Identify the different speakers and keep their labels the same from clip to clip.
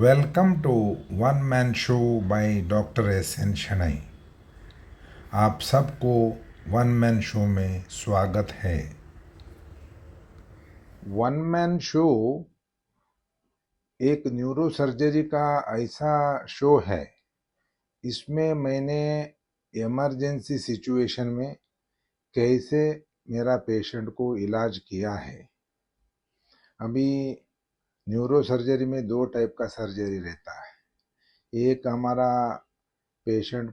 Speaker 1: Welcome to one man show by doctor S N Shenai. आप सबको one man show में स्वागत है। वन मैन शो एक न्यूरो सर्जरी का ऐसा शो है, इसमें मैंने इमरजेंसी सिचुएशन में कैसे मेरा पेशेंट को इलाज किया है। अभी न्यूरो सर्जरी में दो टाइप का सर्जरी रहता है। एक हमारा पेशेंट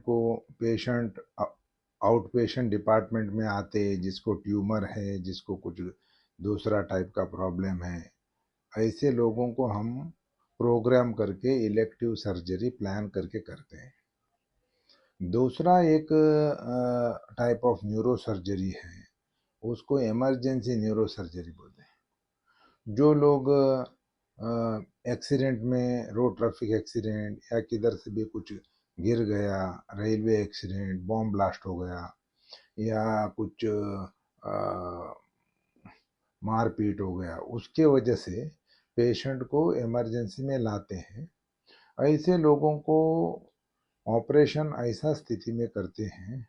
Speaker 1: आउट पेशेंट डिपार्टमेंट में आते हैं, जिसको ट्यूमर है, जिसको कुछ दूसरा टाइप का प्रॉब्लम है, ऐसे लोगों को हम प्रोग्राम करके इलेक्टिव सर्जरी प्लान करके करते हैं। दूसरा एक टाइप ऑफ न्यूरो सर्जरी है, उसको इमरजेंसी न्यूरो सर्जरी बोलते हैं। जो लोग एक्सीडेंट में, रोड ट्रैफिक एक्सीडेंट या किधर से भी कुछ गिर गया, रेलवे एक्सीडेंट, बॉम्ब ब्लास्ट हो गया या कुछ मारपीट हो गया, उसके वजह से पेशेंट को इमरजेंसी में लाते हैं। ऐसे लोगों को ऑपरेशन ऐसा स्थिति में करते हैं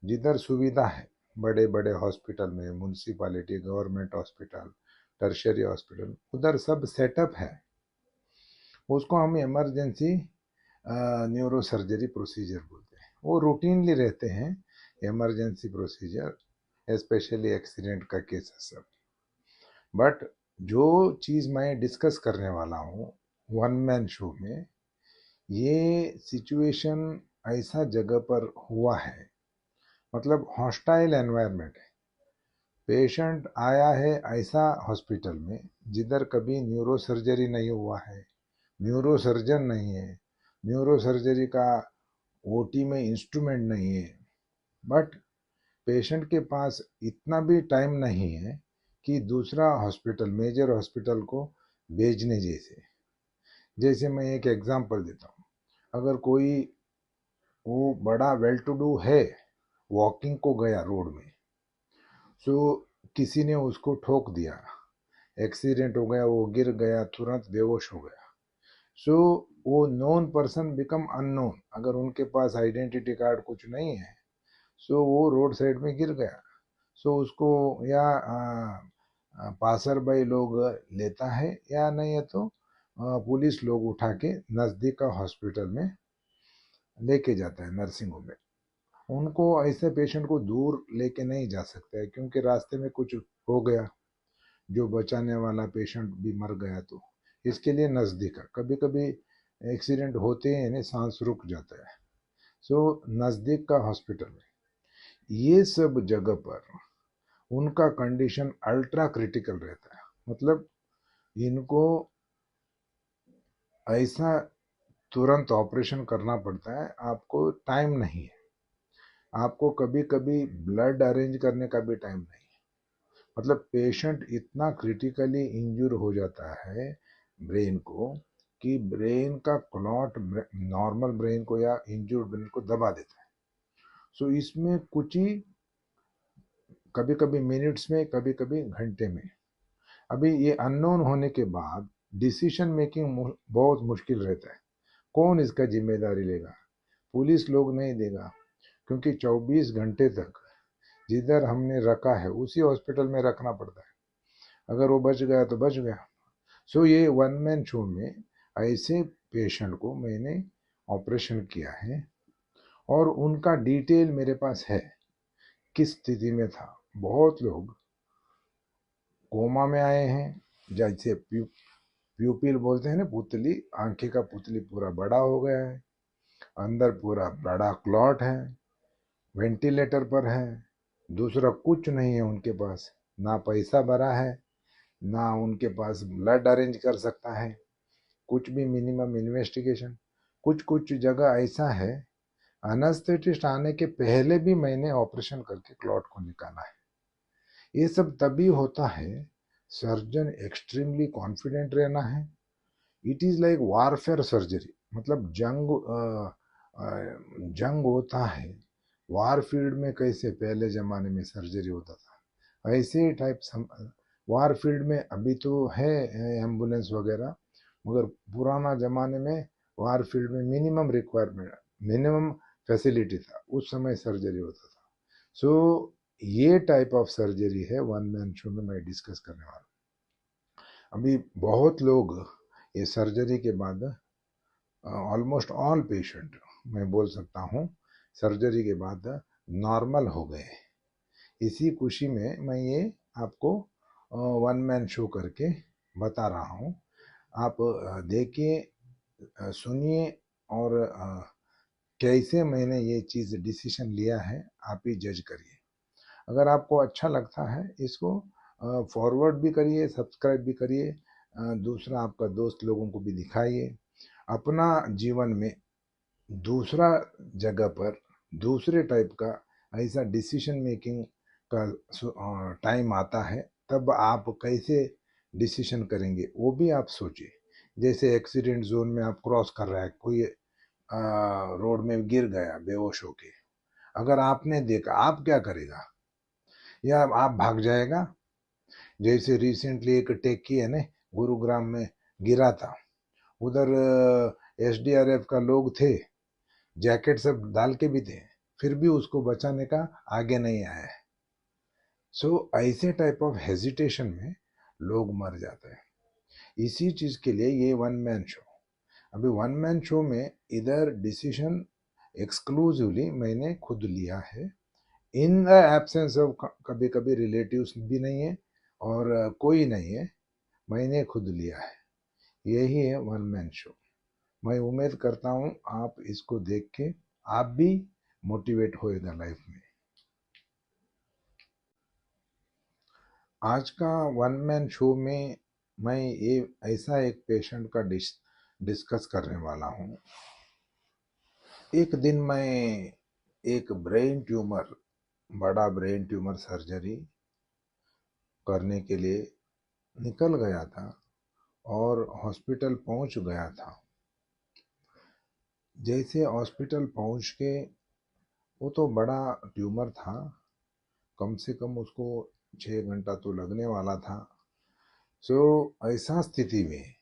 Speaker 1: जिधर सुविधा है, बड़े बड़े हॉस्पिटल में, municipality, government hospital, tertiary hospital, उधर सब सेटअप है। उसको हम इमरजेंसी न्यूरो सर्जरी प्रोसीजर बोलते हैं। वो रूटीनली रहते हैं इमरजेंसी प्रोसीजर, स्पेशली एक्सीडेंट का केस सब। बट जो चीज़ मैं डिस्कस करने वाला हूँ वन मैन शो में, ये सिचुएशन ऐसा जगह पर हुआ है, मतलब हॉस्टाइल एनवायरनमेंट है। पेशेंट आया है ऐसा हॉस्पिटल में जिधर कभी न्यूरो सर्जरी नहीं हुआ है, न्यूरो सर्जन नहीं है, न्यूरो सर्जरी का ओटी में इंस्ट्रूमेंट नहीं है। बट पेशेंट के पास इतना भी टाइम नहीं है कि दूसरा हॉस्पिटल, मेजर हॉस्पिटल को भेजने जैसे मैं एक एग्जांपल देता हूँ। अगर कोई वो बड़ा वेल टू डू है, वॉकिंग को गया रोड में, सो किसी ने उसको ठोक दिया, एक्सीडेंट हो गया, वो गिर गया, तुरंत बेहोश हो गया। सो वो नोन पर्सन बिकम अननोन। अगर उनके पास आइडेंटिटी कार्ड कुछ नहीं है, सो वो रोड साइड में गिर गया, सो उसको या पासर बाई लोग लेता है, या नहीं है तो पुलिस लोग उठा के नज़दीक का हॉस्पिटल में लेके जाता है, नर्सिंग होम में। उनको, ऐसे पेशेंट को दूर लेके नहीं जा सकता है, क्योंकि रास्ते में कुछ हो गया, जो बचाने वाला पेशेंट भी मर गया, तो इसके लिए नज़दीक है। कभी कभी एक्सीडेंट होते हैं यानी सांस रुक जाता है, सो नज़दीक का हॉस्पिटल में। ये सब जगह पर उनका कंडीशन अल्ट्रा क्रिटिकल रहता है, मतलब इनको ऐसा तुरंत ऑपरेशन करना पड़ता है, आपको टाइम नहीं है, आपको कभी कभी ब्लड अरेंज करने का भी टाइम नहीं है। मतलब पेशेंट इतना क्रिटिकली इंजूर हो जाता है ब्रेन को, कि ब्रेन का क्लॉट नॉर्मल ब्रेन को या इंजूर्ड ब्रेन को दबा देता है। सो इसमें कुछ ही, कभी कभी मिनट्स में, कभी कभी घंटे में। अभी ये अननोन होने के बाद डिसीजन मेकिंग बहुत मुश्किल रहता है। कौन इसका जिम्मेदारी लेगा? पुलिस लोग नहीं देगा, क्योंकि 24 घंटे तक जिधर हमने रखा है उसी हॉस्पिटल में रखना पड़ता है। अगर वो बच गया तो बच गया। सो ये वन मैन शो में ऐसे पेशेंट को मैंने ऑपरेशन किया है, और उनका डिटेल मेरे पास है, किस स्थिति में था। बहुत लोग कोमा में आए हैं, जैसे प्यूपिल बोलते हैं ना, पुतली, आंखें का पुतली पूरा बड़ा हो गया है, अंदर पूरा बड़ा क्लॉट है, वेंटिलेटर पर है, दूसरा कुछ नहीं है उनके पास, ना पैसा भरा है, ना उनके पास ब्लड अरेंज कर सकता है, कुछ भी मिनिमम इन्वेस्टिगेशन। कुछ कुछ जगह ऐसा है, अनेस्थेटिस्ट आने के पहले भी मैंने ऑपरेशन करके क्लॉट को निकाला है। ये सब तभी होता है, सर्जन एक्सट्रीमली कॉन्फिडेंट रहना है। It is like warfare surgery, मतलब जंग होता है। वार फील्ड में कैसे पहले ज़माने में सर्जरी होता था, ऐसे टाइप वार फील्ड में अभी तो है एम्बुलेंस वगैरह, मगर पुराना ज़माने में वार फील्ड में मिनिमम रिक्वायरमेंट, मिनिमम फैसिलिटी था, उस समय सर्जरी होता था। सो ये टाइप ऑफ सर्जरी है वन मैन शो में मैं डिस्कस करने वाला हूँ। अभी बहुत लोग ये सर्जरी के बाद, ऑलमोस्ट ऑल पेशेंट मैं बोल सकता हूँ, सर्जरी के बाद नॉर्मल हो गए। इसी खुशी में मैं ये आपको वन मैन शो करके बता रहा हूँ। आप देखिए, सुनिए, और कैसे मैंने ये चीज़ डिसीजन लिया है आप ही जज करिए। अगर आपको अच्छा लगता है इसको फॉरवर्ड भी करिए, सब्सक्राइब भी करिए, दूसरा आपका दोस्त लोगों को भी दिखाइए। अपना जीवन में दूसरा जगह पर दूसरे टाइप का ऐसा डिसीजन मेकिंग का टाइम आता है, तब आप कैसे डिसीजन करेंगे वो भी आप सोचिए। जैसे एक्सीडेंट जोन में आप क्रॉस कर रहा है, कोई रोड में गिर गया बेहोश होके, अगर आपने देखा आप क्या करेगा? या आप भाग जाएगा? जैसे रिसेंटली एक टेक्की है ना, गुरुग्राम में गिरा था, उधर एसडीआरएफ का लोग थे, जैकेट सब डाल के भी थे, फिर भी उसको बचाने का आगे नहीं आया है। सो ऐसे टाइप ऑफ हेजिटेशन में लोग मर जाते हैं। इसी चीज के लिए ये वन मैन शो। अभी वन मैन शो में इधर डिसीजन एक्सक्लूसिवली मैंने खुद लिया है, इन द एब्सेंस ऑफ, कभी कभी रिलेटिव्स भी नहीं है और कोई नहीं है, मैंने खुद लिया है। यही है वन मैन शो। मैं उम्मीद करता हूँ आप इसको देख के आप भी मोटिवेट होएगा लाइफ में। आज का वन मैन शो में मैं ये ऐसा एक पेशेंट का डिस्कस करने वाला हूँ। एक दिन मैं एक ब्रेन ट्यूमर, बड़ा ब्रेन ट्यूमर सर्जरी करने के लिए निकल गया था और हॉस्पिटल पहुंच गया था। जैसे हॉस्पिटल पहुंच के, वो तो बड़ा ट्यूमर था, कम से कम उसको 6 घंटा तो लगने वाला था। सो ऐसा स्थिति में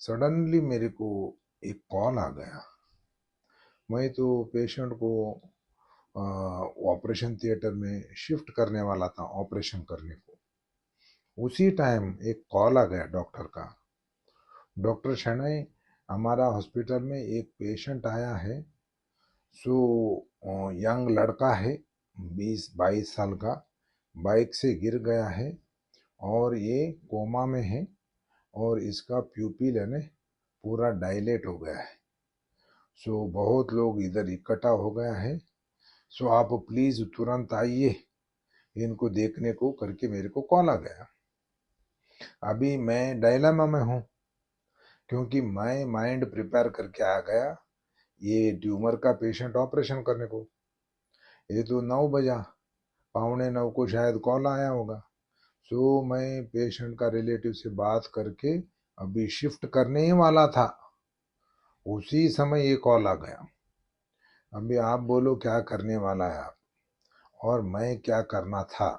Speaker 1: सडनली मेरे को एक कॉल आ गया। मैं तो पेशेंट को ऑपरेशन थिएटर में शिफ्ट करने वाला था ऑपरेशन करने को। उसी टाइम एक कॉल आ गया डॉक्टर का, डॉक्टर शनई, हमारा हॉस्पिटल में एक पेशेंट आया है, सो यंग लड़का है, 20-22 साल का, बाइक से गिर गया है और ये कोमा में है और इसका प्यूपिल है ना पूरा डायलेट हो गया है। सो बहुत लोग इधर इकट्ठा हो गया है, सो आप प्लीज तुरंत आइए इनको देखने को करके मेरे को कॉल आ गया। अभी मैं डायलेमा में हूँ, क्योंकि मैं माइंड प्रिपेयर करके आ गया ये ट्यूमर का पेशेंट ऑपरेशन करने को। ये तो 9 बजा, 8:45 को शायद कॉल आया होगा। सो मैं पेशेंट का रिलेटिव से बात करके अभी शिफ्ट करने ही वाला था, उसी समय ये कॉल आ गया। अभी आप बोलो क्या करने वाला है आप, और मैं क्या करना था,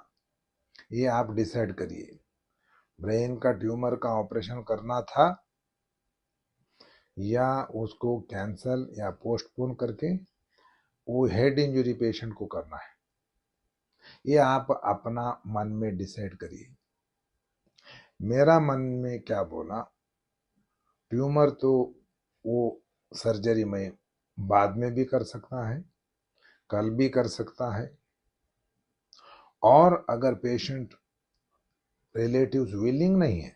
Speaker 1: ये आप डिसाइड करिए। ब्रेन का ट्यूमर का ऑपरेशन करना था या उसको कैंसल या पोस्टपोन करके वो हेड इंजरी पेशेंट को करना है, ये आप अपना मन में डिसाइड करिए। मेरा मन में क्या बोला, ट्यूमर तो वो सर्जरी में बाद में भी कर सकता है, कल भी कर सकता है, और अगर पेशेंट रिलेटिव्स विलिंग नहीं है,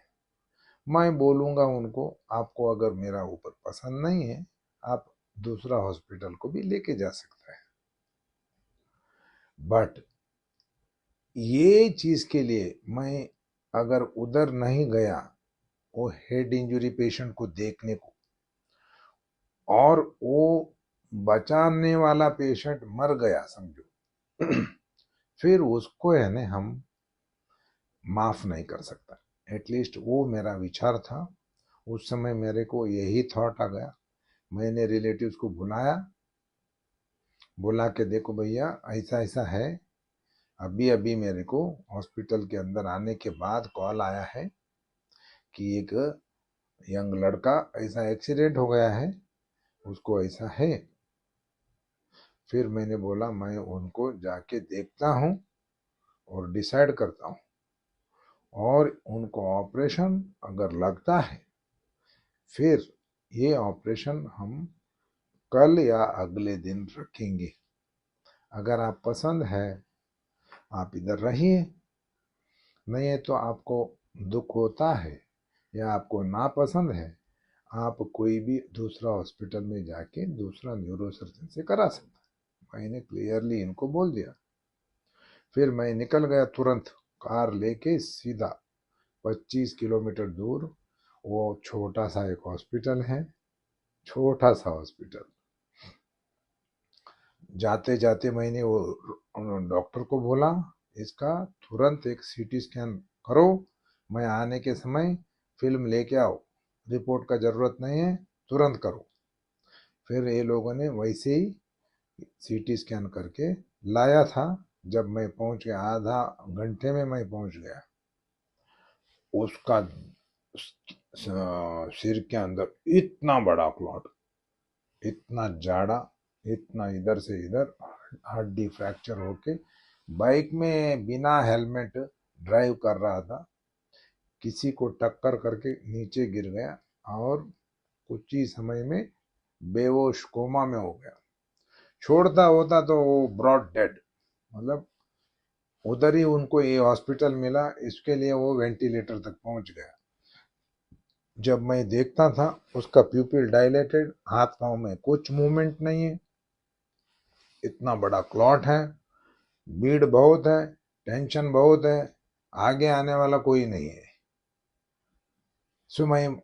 Speaker 1: मैं बोलूँगा उनको, आपको अगर मेरा ऊपर पसंद नहीं है आप दूसरा हॉस्पिटल को भी लेके जा सकते हैं। बट ये चीज़ के लिए मैं अगर उधर नहीं गया वो हेड इंजरी पेशेंट को देखने को, और वो बचाने वाला पेशेंट मर गया समझो, फिर उसको है ना हम माफ नहीं कर सकता। एटलीस्ट वो मेरा विचार था उस समय, मेरे को यही थॉट आ गया। मैंने रिलेटिव्स को बुलाया, बुला के देखो भैया ऐसा ऐसा है, अभी अभी मेरे को हॉस्पिटल के अंदर आने के बाद कॉल आया है कि एक यंग लड़का, ऐसा एक्सीडेंट हो गया है, उसको ऐसा है। फिर मैंने बोला मैं उनको जाके देखता हूँ और डिसाइड करता हूँ, और उनको ऑपरेशन अगर लगता है फिर ये ऑपरेशन हम कल या अगले दिन रखेंगे। अगर आप पसंद है आप इधर रहिए, नहीं है तो आपको दुख होता है या आपको नापसंद है, आप कोई भी दूसरा हॉस्पिटल में जाके दूसरा न्यूरो सर्जन से करा सकते हैं। मैंने क्लियरली इनको बोल दिया। फिर मैं निकल गया तुरंत, कार लेके सीधा 25 किलोमीटर दूर, वो छोटा सा एक हॉस्पिटल है, छोटा सा हॉस्पिटल। जाते जाते मैंने वो डॉक्टर को बोला इसका तुरंत एक सीटी स्कैन करो, मैं आने के समय फिल्म लेके आओ, रिपोर्ट का ज़रूरत नहीं है, तुरंत करो। फिर ये लोगों ने वैसे ही सीटी स्कैन करके लाया था। जब मैं पहुंच गया, आधा घंटे में मैं पहुंच गया, उसका सिर के अंदर इतना बड़ा क्लॉट, इतना जाड़ा, इतना इधर से इधर, हड्डी फ्रैक्चर होके बाइक में बिना हेलमेट ड्राइव कर रहा था, किसी को टक्कर करके नीचे गिर गया और कुछ ही समय में बेहोश कोमा में हो गया। छोड़ता होता तो वो ब्रॉड डेड, मतलब उधर ही उनको ये हॉस्पिटल मिला, इसके लिए वो वेंटिलेटर तक पहुंच गया। जब मैं देखता था उसका प्यूपिल डायलेटेड, हाथ पांव में कुछ मूवमेंट नहीं है, इतना बड़ा क्लॉट है, भीड़ बहुत है, टेंशन बहुत है, आगे आने वाला कोई नहीं है। सो मैं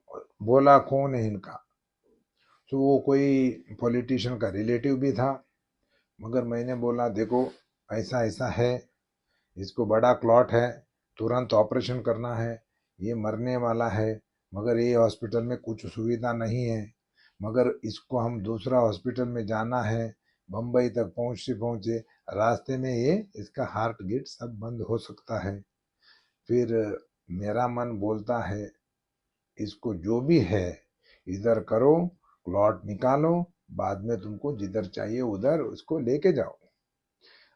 Speaker 1: बोला कौन है इनका, तो वो कोई पॉलिटिशियन का रिलेटिव भी था। मगर मैंने बोला देखो ऐसा ऐसा है, इसको बड़ा क्लॉट है, तुरंत ऑपरेशन करना है, ये मरने वाला है, मगर ये हॉस्पिटल में कुछ सुविधा नहीं है, मगर इसको हम दूसरा हॉस्पिटल में जाना है, बम्बई तक पहुँचते पहुँचे रास्ते में ये इसका हार्ट बीट सब बंद हो सकता है। फिर मेरा मन बोलता है इसको जो भी है इधर करो, क्लॉट निकालो, बाद में तुमको जिधर चाहिए उधर उसको लेके जाओ,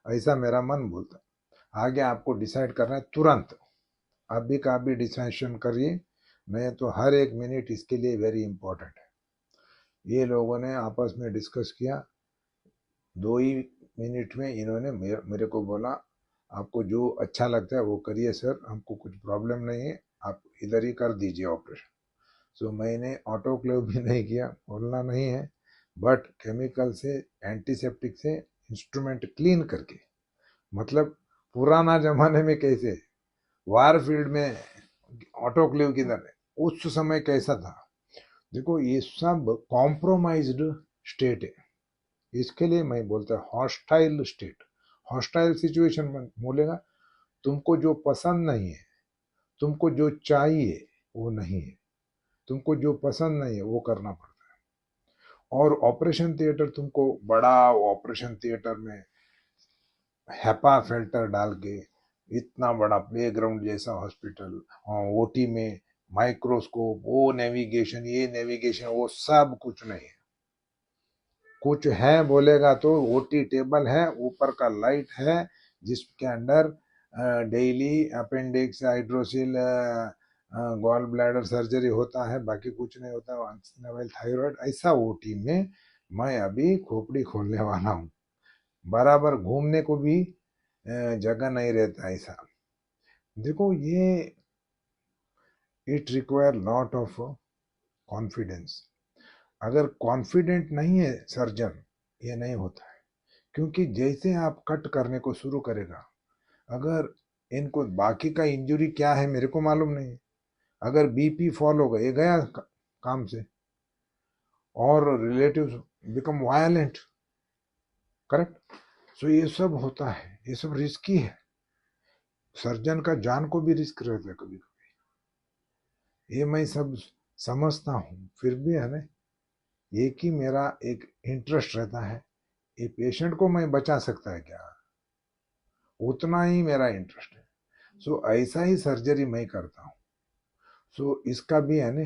Speaker 1: ऐसा मेरा मन बोलता। आगे आपको डिसाइड करना है तुरंत, अभी का अभी डिसीजन करिए, नहीं तो हर एक मिनट इसके लिए वेरी इंपॉर्टेंट है। ये लोगों ने आपस में डिस्कस किया, 2 ही मिनट में इन्होंने मेरे को बोला आपको जो अच्छा लगता है वो करिए सर, हमको कुछ प्रॉब्लम नहीं है, आप इधर ही कर दीजिए ऑपरेशन। सो मैंने ऑटोक्लेव भी नहीं किया, बोलना नहीं है, बट केमिकल से, एंटीसेप्टिक से इंस्ट्रूमेंट क्लीन करके, मतलब पुराना जमाने में कैसे वार फील्ड में ऑटोक्लेव किधर है, उस समय कैसा था। देखो ये सब कॉम्प्रोमाइज्ड स्टेट है, इसके लिए मैं बोलता हूँ हॉस्टाइल स्टेट, हॉस्टाइल सिचुएशन में बोलेगा तुमको जो पसंद नहीं है, तुमको जो चाहिए वो नहीं है, तुमको जो पसंद नहीं है वो करना पड़ता है। और ऑपरेशन थिएटर, तुमको बड़ा ऑपरेशन थिएटर में हैपा फिल्टर डाल के इतना बड़ा प्लेग्राउंड जैसा हॉस्पिटल, ओटी में माइक्रोस्कोप, वो नेविगेशन, ये नेविगेशन, वो सब कुछ नहीं है। कुछ है बोलेगा तो ओटी टेबल है, ऊपर का लाइट है जिसके अंदर daily appendix, hydrocele, gall bladder surgery होता है, बाकी कुछ नहीं होता, थायराइड, ऐसा ओटी में मैं अभी खोपड़ी खोलने वाला हूँ। बराबर घूमने को भी जगह नहीं रहता ऐसा। देखो ये it require lot of confidence. अगर कॉन्फिडेंट नहीं है सर्जन, ये नहीं होता है। क्योंकि जैसे आप कट करने को शुरू करेगा, अगर इनको बाकी का इंजरी क्या है मेरे को मालूम नहीं है, अगर बीपी फॉल हो गया, ये गया काम से, और रिलेटिव्स बिकम वायलेंट, करेक्ट। सो ये सब होता है, ये सब रिस्की है, सर्जन का जान को भी रिस्क रहता है कभी कभी, ये मैं सब समझता हूँ। फिर भी है ना, एक ही मेरा एक इंटरेस्ट रहता है, ये पेशेंट को मैं बचा सकता है क्या, उतना ही मेरा इंटरेस्ट है। सो ऐसा ही सर्जरी मैं करता हूँ। सो इसका भी है ना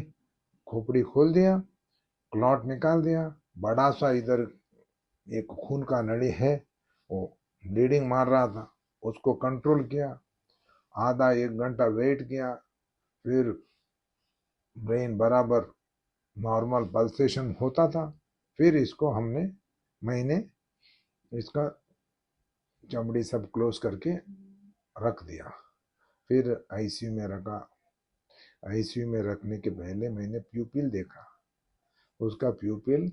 Speaker 1: खोपड़ी खोल दिया, क्लॉट निकाल दिया, बड़ा सा इधर एक खून का नली है, वो ब्लीडिंग मार रहा था, उसको कंट्रोल किया, आधा एक घंटा वेट किया, फिर ब्रेन बराबर नॉर्मल पल्सेशन होता था। फिर इसको मैंने इसका चमड़ी सब क्लोज करके रख दिया, फिर आईसीयू में रखा। आईसीयू में रखने के पहले मैंने प्यूपिल देखा, उसका प्यूपिल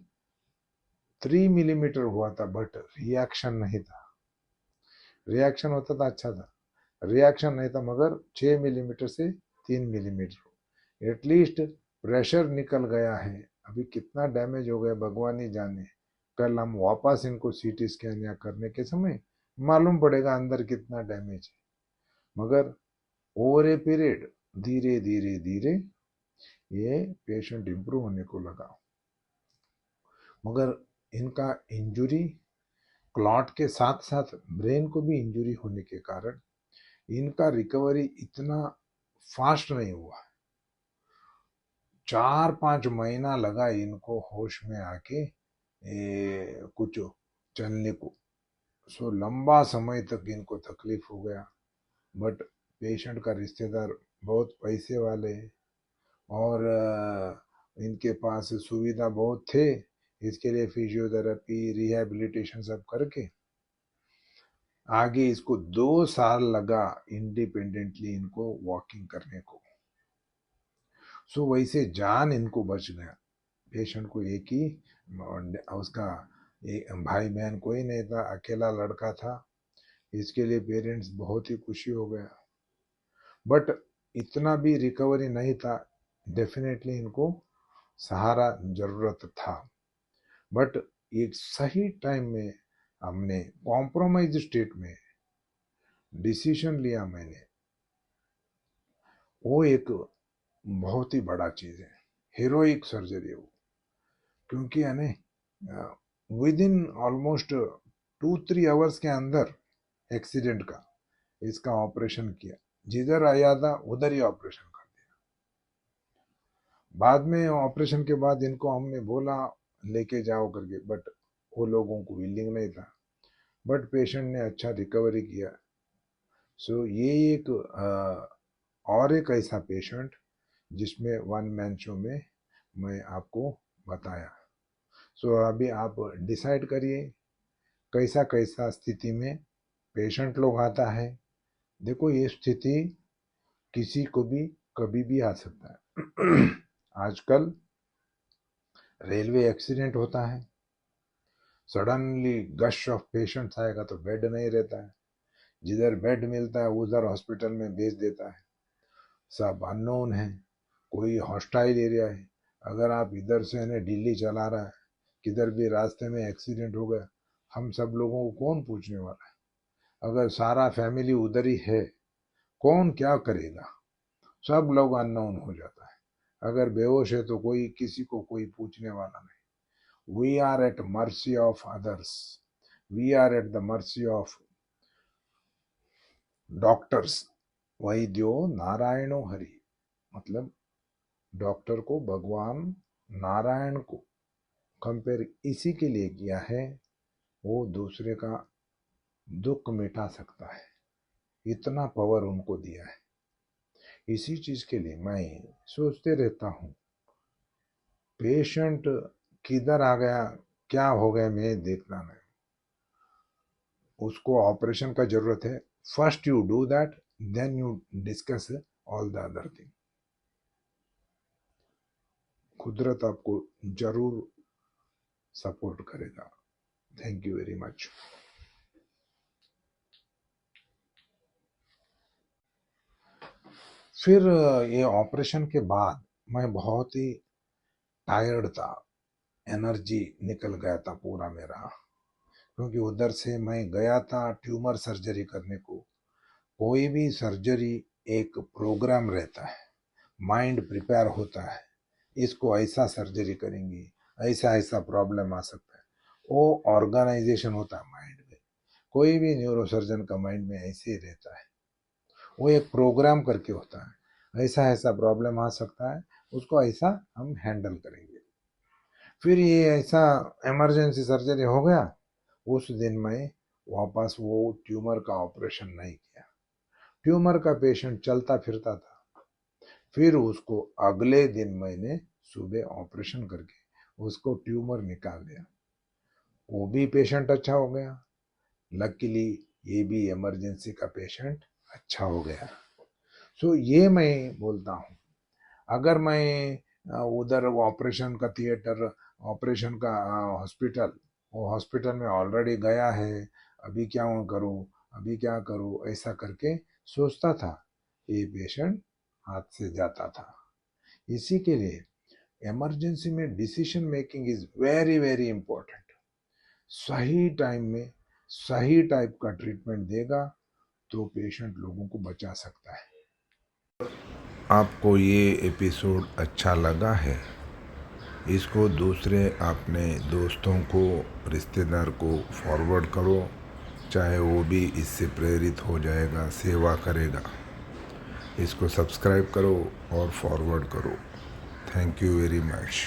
Speaker 1: 3 मिलीमीटर हुआ था, बट रिएक्शन नहीं था। रिएक्शन होता था अच्छा था, रिएक्शन नहीं था, मगर 6 मिलीमीटर से 3 मिलीमीटर। एटलीस्ट प्रेशर निकल गया है। अभी कितना डैमेज हो गया भगवान ही जाने। कल हम वापस इनको सीटी स्कैन या करने के समय मालूम पड़ेगा अंदर कितना डैमेज है। मगर ओवर ए पीरियड धीरे धीरे धीरे ये पेशेंट इम्प्रूव होने को लगा। मगर इनका इंजुरी क्लॉट के साथ साथ ब्रेन को भी इंजुरी होने के कारण इनका रिकवरी इतना फास्ट नहीं हुआ। 4-5 महीना लगा इनको होश में आके कुछ चलने को। सो लंबा समय तक इनको तकलीफ हो गया। बट पेशेंट का रिश्तेदार बहुत पैसे वाले और इनके पास सुविधा बहुत थे, इसके लिए फिजियोथेरेपी रिहैबिलिटेशन सब करके आगे इसको 2 साल लगा इंडिपेंडेंटली इनको वॉकिंग करने को। सो वैसे जान इनको बच गया। पेशेंट को एक ही उसका एक भाई बहन कोई नहीं था, अकेला लड़का था, इसके लिए पेरेंट्स बहुत ही खुशी हो गया। बट इतना भी रिकवरी नहीं था, डेफिनेटली इनको सहारा जरूरत था। बट एक सही टाइम में हमने कॉम्प्रोमाइज स्टेट में डिसीजन लिया मैंने, वो एक बहुत ही बड़ा चीज है, हीरोइक सर्जरी है वो। क्योंकि यानी विद इन ऑलमोस्ट 2-3 आवर्स के अंदर एक्सीडेंट का इसका ऑपरेशन किया, जिधर आया था उधर ही ऑपरेशन कर दिया। बाद में ऑपरेशन के बाद इनको हमने बोला लेके जाओ करके, बट वो लोगों को विलिंग नहीं था। बट पेशेंट ने अच्छा रिकवरी किया। सो ये एक और एक ऐसा पेशेंट जिसमें वन मैन शो में मैं आपको बताया। सो अभी आप डिसाइड करिए कैसा कैसा स्थिति में पेशेंट लोग आता है। देखो ये स्थिति किसी को भी कभी भी आ सकता है। आजकल रेलवे एक्सीडेंट होता है, सडनली गश ऑफ पेशेंट्स आएगा तो बेड नहीं रहता है, जिधर बेड मिलता है उधर हॉस्पिटल में भेज देता है। सब अननोन है, कोई हॉस्टाइल एरिया है। अगर आप इधर से है दिल्ली चला रहा है, किधर भी रास्ते में एक्सीडेंट हो गया, हम सब लोगों को कौन पूछने वाला है? अगर सारा फैमिली उधर ही है, कौन क्या करेगा? सब लोग अननोन हो जाता है। अगर बेहोश है तो कोई किसी को कोई पूछने वाला नहीं। We are at mercy of others, we are at the mercy of doctors. वैद्यो नारायणो हरि, मतलब डॉक्टर को भगवान नारायण को कंपेयर इसी के लिए किया है, वो दूसरे का दुख मिटा सकता है, इतना पावर उनको दिया है। इसी चीज के लिए मैं सोचते रहता हूँ, पेशेंट किधर आ गया क्या हो गया मैं देखना नहीं, उसको ऑपरेशन का जरूरत है, first you do that, then you discuss all the other thing. कुदरत आपको जरूर सपोर्ट करेगा। Thank you very much. फिर ये ऑपरेशन के बाद मैं बहुत ही टायर्ड था, एनर्जी निकल गया था पूरा मेरा, क्योंकि उधर से मैं गया था ट्यूमर सर्जरी करने को। कोई भी सर्जरी एक प्रोग्राम रहता है, माइंड प्रिपेयर होता है, इसको ऐसा सर्जरी करेंगे, ऐसा ऐसा प्रॉब्लम आ सकता है, वो ऑर्गेनाइजेशन होता है माइंड में। कोई भी न्यूरोसर्जन का माइंड में ऐसे ही रहता है, वो एक प्रोग्राम करके होता है, ऐसा ऐसा प्रॉब्लम आ सकता है, उसको ऐसा हम हैंडल करेंगे। फिर ये ऐसा इमरजेंसी सर्जरी हो गया, उस दिन मैं वापस वो ट्यूमर का ऑपरेशन नहीं किया। ट्यूमर का पेशेंट चलता फिरता था, फिर उसको अगले दिन मैंने सुबह ऑपरेशन करके उसको ट्यूमर निकाल दिया। वो भी पेशेंट अच्छा हो गया। लकीली ये भी इमरजेंसी का पेशेंट अच्छा हो गया। सो ये मैं बोलता हूँ, अगर मैं उधर ऑपरेशन का थिएटर, ऑपरेशन का हॉस्पिटल, वो हॉस्पिटल में ऑलरेडी गया है, अभी क्या करूँ, अभी क्या करूँ, ऐसा करके सोचता था, ये पेशेंट हाथ से जाता था। इसी के लिए इमरजेंसी में decision making is very very important. सही टाइम में सही टाइप का ट्रीटमेंट देगा तो पेशेंट लोगों को बचा सकता है। आपको ये एपिसोड अच्छा लगा है, इसको दूसरे अपने दोस्तों को, रिश्तेदार को फॉरवर्ड करो, चाहे वो भी इससे प्रेरित हो जाएगा, सेवा करेगा। इसको सब्सक्राइब करो और फॉरवर्ड करो। Thank you very much.